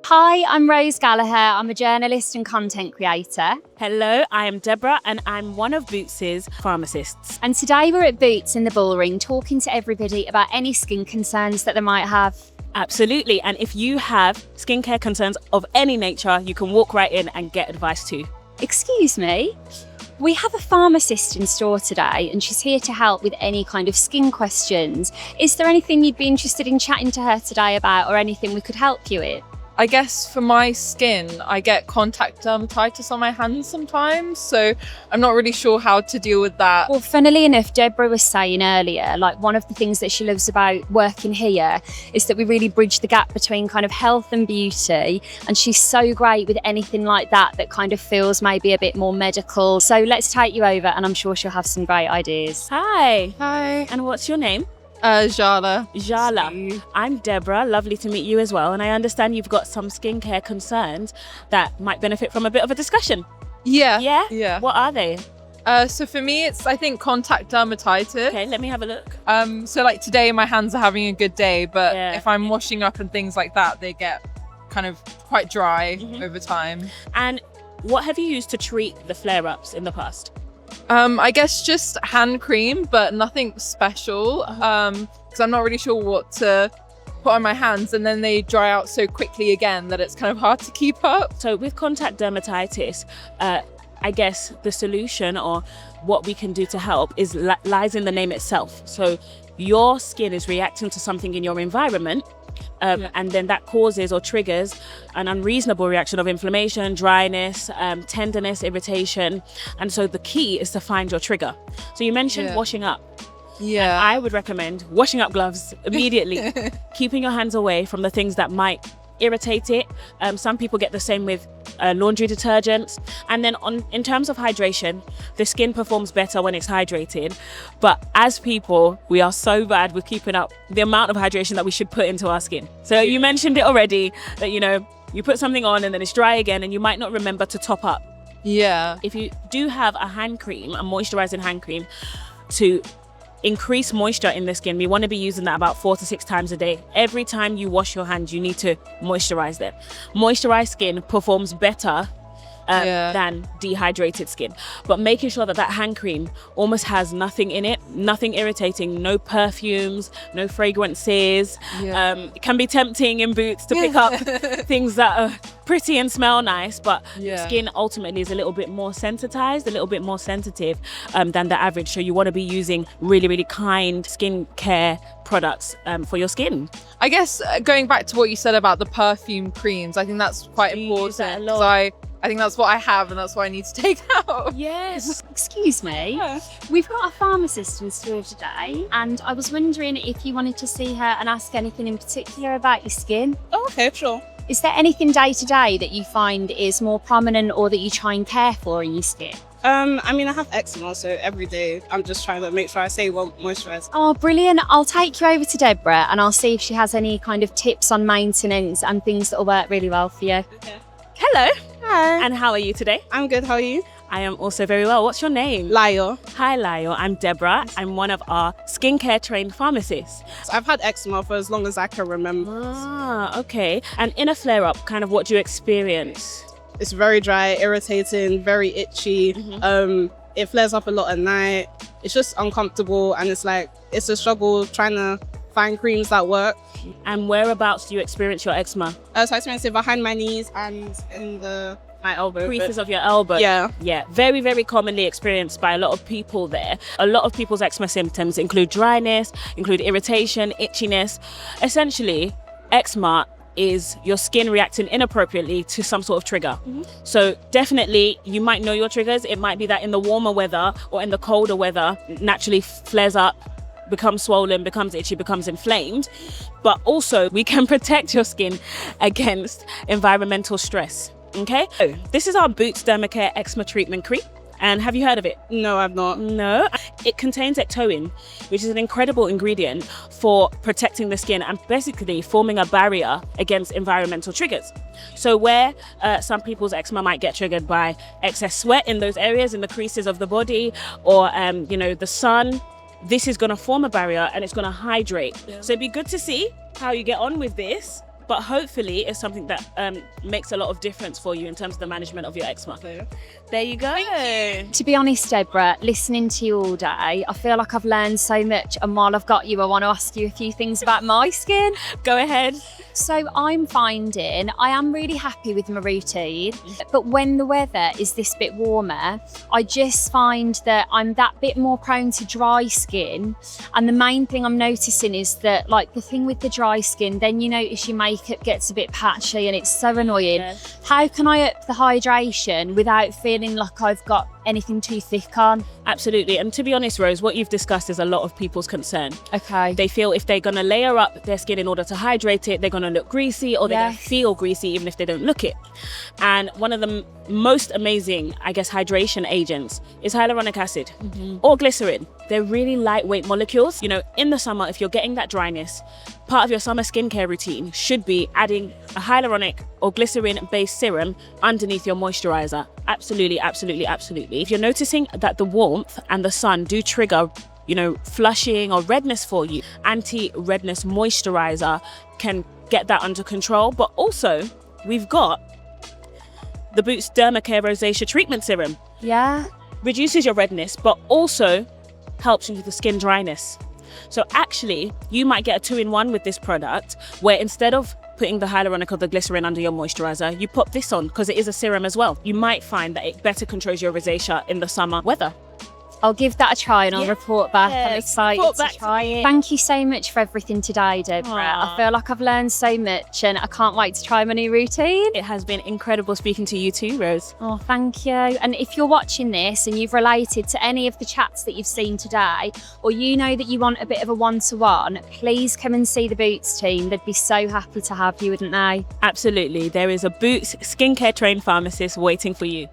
Hi, I'm Rose Gallagher. I'm a journalist and content creator. Hello, I am Deborah and I'm one of Boots' pharmacists. And today we're at Boots in the Bullring talking to everybody about any skin concerns that they might have. Absolutely, and if you have skincare concerns of any nature, you can walk right in and get advice too. Excuse me? We have a pharmacist in store today and she's here to help with any kind of skin questions. Is there anything you'd be interested in chatting to her today about or anything we could help you with? I guess for my skin, I get contact dermatitis on my hands sometimes, so I'm not really sure how to deal with that. Well, funnily enough, Deborah was saying earlier, like one of the things that she loves about working here is that we really bridge the gap between kind of health and beauty. And she's so great with anything like that that kind of feels maybe a bit more medical. So let's take you over and I'm sure she'll have some great ideas. Hi, Hi. and what's your name? Jala. Jala. I'm Deborah, lovely to meet you as well. And I understand you've got some skincare concerns that might benefit from a bit of a discussion. Yeah. Yeah? Yeah. What are they? So for me, it's, I think, contact dermatitis. Okay, let me have a look. So like today, my hands are having a good day, but Yeah. if I'm washing up and things like that, they get kind of quite dry over time. And what have you used to treat the flare-ups in the past? I guess just hand cream, but nothing special. Because I'm not really sure what to put on my hands, and then they dry out so quickly again that it's kind of hard to keep up. So with contact dermatitis, I guess the solution or what we can do to help is lies in the name itself. So your skin is reacting to something in your environment, and then that causes or triggers an unreasonable reaction of inflammation, dryness, tenderness, irritation. And so the key is to find your trigger. So you mentioned washing up. Yeah. I would recommend washing up gloves immediately, keeping your hands away from the things that might irritate it. Some people get the same with laundry detergents. And then in terms of hydration, the skin performs better when it's hydrated. But as people, we are so bad with keeping up the amount of hydration that we should put into our skin. So you mentioned it already that, you put something on and then it's dry again and you might not remember to top up. Yeah. If you do have a hand cream, a moisturizing hand cream, to increase moisture in the skin, we want to be using that about 4 to 6 times a day. Every time you wash your hands, you need to moisturize them. Moisturized skin performs better than dehydrated skin. But making sure that hand cream almost has nothing in it, nothing irritating, no perfumes, no fragrances. It can be tempting in Boots to pick up things that are pretty and smell nice, but skin ultimately is a little bit more sensitized, a little bit more sensitive than the average. So you want to be using really, really kind skincare products for your skin. I guess going back to what you said about the perfume creams, I think that's quite important because I think that's what I have and that's what I need to take out. Yes. Excuse me. We've got a pharmacist in store today and I was wondering if you wanted to see her and ask anything in particular about your skin. Oh, okay, sure. Is there anything day to day that you find is more prominent or that you try and care for in your skin? I have eczema, so every day I'm just trying to make sure I stay well moisturized. Oh, brilliant. I'll take you over to Deborah and I'll see if she has any kind of tips on maintenance and things that will work really well for you. Okay. Hello. Hi. And how are you today? I'm good, how are you? I am also very well. What's your name? Layo. Hi, Layo. I'm Deborah. I'm one of our skincare trained pharmacists. So I've had eczema for as long as I can remember. Ah, okay. And in a flare-up, kind of what do you experience? It's very dry, irritating, very itchy. It flares up a lot at night. It's just uncomfortable and it's a struggle trying to find creams that work. And whereabouts do you experience your eczema? So I experience it behind my knees and in my elbow. Creases of your elbow. Yeah. Yeah, very, very commonly experienced by a lot of people there. A lot of people's eczema symptoms include dryness, include irritation, itchiness. Essentially, eczema is your skin reacting inappropriately to some sort of trigger. So definitely you might know your triggers. It might be that in the warmer weather or in the colder weather, naturally flares up, becomes swollen, becomes itchy, becomes inflamed. But also we can protect your skin against environmental stress. Okay, so this is our Boots Dermacare Eczema Treatment Cream. And have you heard of it? No, I've not. No. It contains ectoin, which is an incredible ingredient for protecting the skin and basically forming a barrier against environmental triggers. So where some people's eczema might get triggered by excess sweat in those areas, in the creases of the body, or the sun, this is going to form a barrier and it's going to hydrate. So it'd be good to see how you get on with this. but hopefully it's something that makes a lot of difference for you in terms of the management of your eczema. There you go. To be honest, Deborah, listening to you all day, I feel like I've learned so much. And while I've got you, I want to ask you a few things about my skin. Go ahead. So I'm finding I am really happy with my routine, but when the weather is this bit warmer, I just find that I'm that bit more prone to dry skin. And the main thing I'm noticing is that, like, the thing with the dry skin, then you notice your makeup gets a bit patchy and it's so annoying. Yeah. How can I up the hydration without feeling like I've got anything too thick on? Absolutely. And to be honest, Rose, what you've discussed is a lot of people's concern. Okay. They feel if they're going to layer up their skin in order to hydrate it, they're going to look greasy, or they're going to Yes. feel greasy even if they don't look it. And one of the most amazing, I guess, hydration agents is hyaluronic acid or glycerin. They're really lightweight molecules. You know, in the summer, if you're getting that dryness, part of your summer skincare routine should be adding a hyaluronic or glycerin-based serum underneath your moisturizer. Absolutely, absolutely, absolutely. If you're noticing that the warmth and the sun do trigger, you know, flushing or redness for you, anti-redness moisturizer can get that under control. But also, we've got the Boots Dermacare Rosacea Treatment Serum. Yeah. Reduces your redness, but also helps with the skin dryness. So actually, you might get a 2-in-1 with this product, where instead of putting the hyaluronic or the glycerin under your moisturizer, you pop this on because it is a serum as well. You might find that it better controls your rosacea in the summer weather. I'll give that a try and I'll report back. I'm Yes, excited report to back to try me. it. Thank you so much for everything today, Deborah. Aw. I feel like I've learned so much and I can't wait to try my new routine. It has been incredible speaking to you too, Rose. Oh, thank you. And if you're watching this and you've related to any of the chats that you've seen today, or you know that you want a bit of a one-to-one, please come and see the Boots team. They'd be so happy to have you, wouldn't they? Absolutely. There is a Boots skincare trained pharmacist waiting for you.